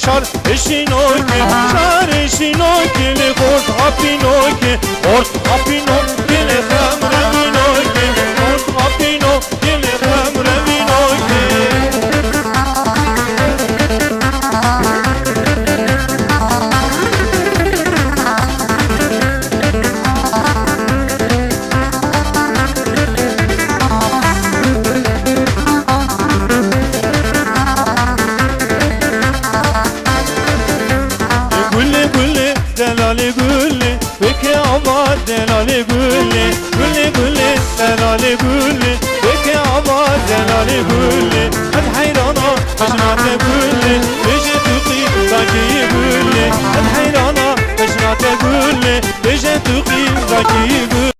şar eşinoki, şar eşinoki, kort hapinoki, kort hapinoki, hamre vinoki, kort hapinoki, hamre vinoki. Delali gülli, peki ama delali gülli, gülli gülli, delali gülli, peki ama delali gülli. Hadi hayrana, peşnate gülli, beje tuki, zaki gülli. Hadi hayrana, peşnate gülli, beje tuki, zaki gülli.